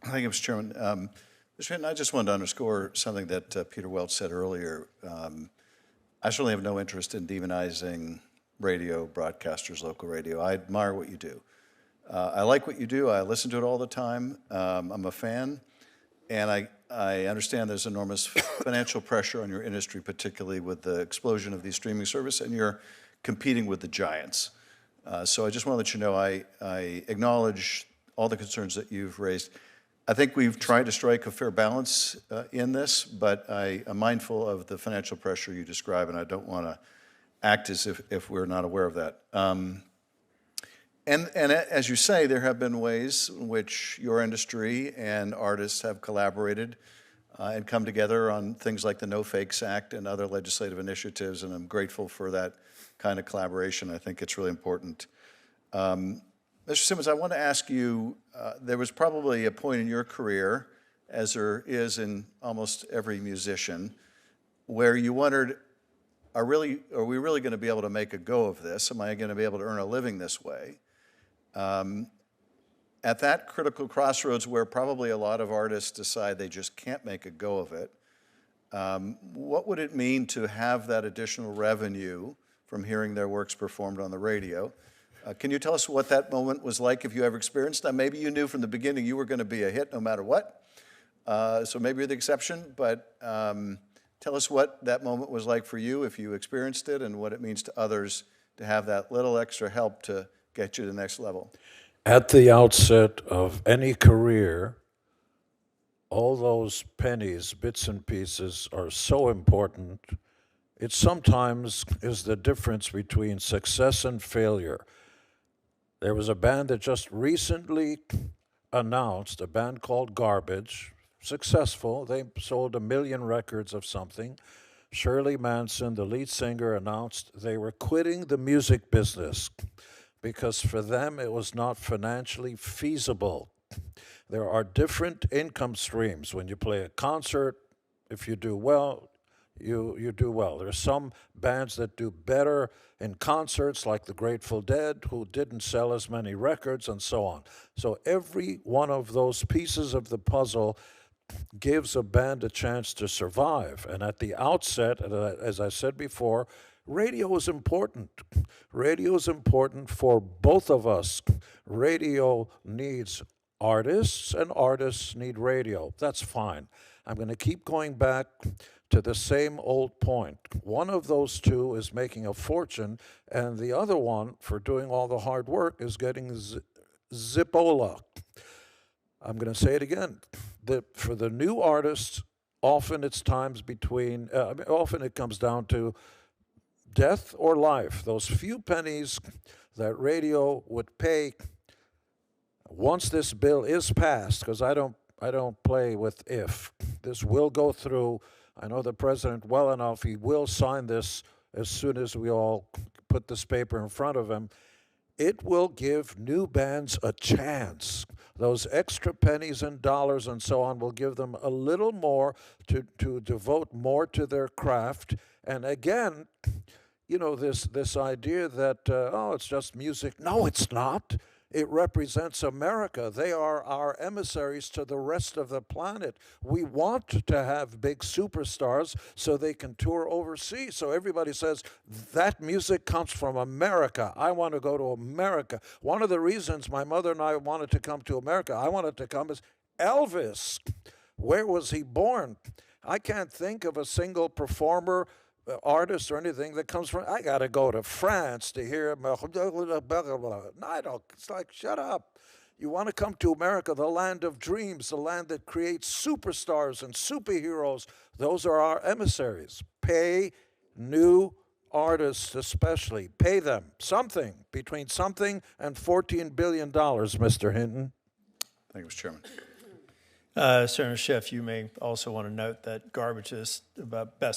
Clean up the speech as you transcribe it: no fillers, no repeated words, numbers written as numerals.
Thank you, Mr. Chairman. Mr. Hinton, I just wanted to underscore something that Peter Welch said earlier. I certainly have no interest in demonizing radio broadcasters, local radio. I admire what you do. I like what you do. I listen to it all the time. I'm a fan, and I understand there's enormous financial pressure on your industry, particularly with the explosion of these streaming services, and you're competing with the giants. So I just want to let you know I acknowledge all the concerns that you've raised. I think we've tried to strike a fair balance in this, but I am mindful of the financial pressure you describe, and I don't want to act as if we're not aware of that. And as you say, there have been ways in which your industry and artists have collaborated and come together on things like the No Fakes Act and other legislative initiatives, and I'm grateful for that kind of collaboration. I think it's really important. Mr. Simmons, I want to ask you, there was probably a point in your career, as there is in almost every musician, where you wondered, are we really going to be able to make a go of this? Am I going to be able to earn a living this way? At that critical crossroads where probably a lot of artists decide they just can't make a go of it, what would it mean to have that additional revenue from hearing their works performed on the radio? Can you tell us what that moment was like, if you ever experienced that? Maybe you knew from the beginning you were going to be a hit no matter what, so maybe you're the exception, but tell us what that moment was like for you, if you experienced it, and what it means to others to have that little extra help to get you to the next level. At the outset of any career, all those pennies, bits and pieces are so important. It sometimes is the difference between success and failure. There was a band that just recently announced, a band called Garbage, successful. They sold 1 million records of something. Shirley Manson, the lead singer, announced they were quitting the music business because for them it was not financially feasible. There are different income streams. When you play a concert, if you do well, you do well. There are some bands that do better in concerts, like the Grateful Dead, who didn't sell as many records, and so on. So every one of those pieces of the puzzle gives a band a chance to survive. And at the outset, as I said before, radio is important. Radio is important for both of us. Radio needs artists, and artists need radio. That's fine. I'm going to keep going back to the same old point. One of those two is making a fortune, and the other one, for doing all the hard work, is getting Zippola. I'm going to say it again. For the new artists, often it's times between, often it comes down to death or life. Those few pennies that radio would pay once this bill is passed, because I don't play with if. This will go through. I know the president well enough. He will sign this as soon as we all put this paper in front of him. It will give new bands a chance. Those extra pennies and dollars and so on will give them a little more to devote more to their craft. And again, you know, this idea that, it's just music. No, it's not. It represents America. They are our emissaries to the rest of the planet. We want to have big superstars so they can tour overseas. So everybody says, that music comes from America. I want to go to America. One of the reasons my mother and I wanted to come to America, I wanted to come, is Elvis. Where was he born? I can't think of a single performer, artist or anything that comes from, I got to go to France to hear, no, I don't, it's like, shut up. You want to come to America, the land of dreams, the land that creates superstars and superheroes. Those are our emissaries. Pay new artists especially. Pay them something, between something and $14 billion, Mr. Hinton. Thank you, Mr. Chairman. Senator Schiff, you may also want to note that Garbage is about best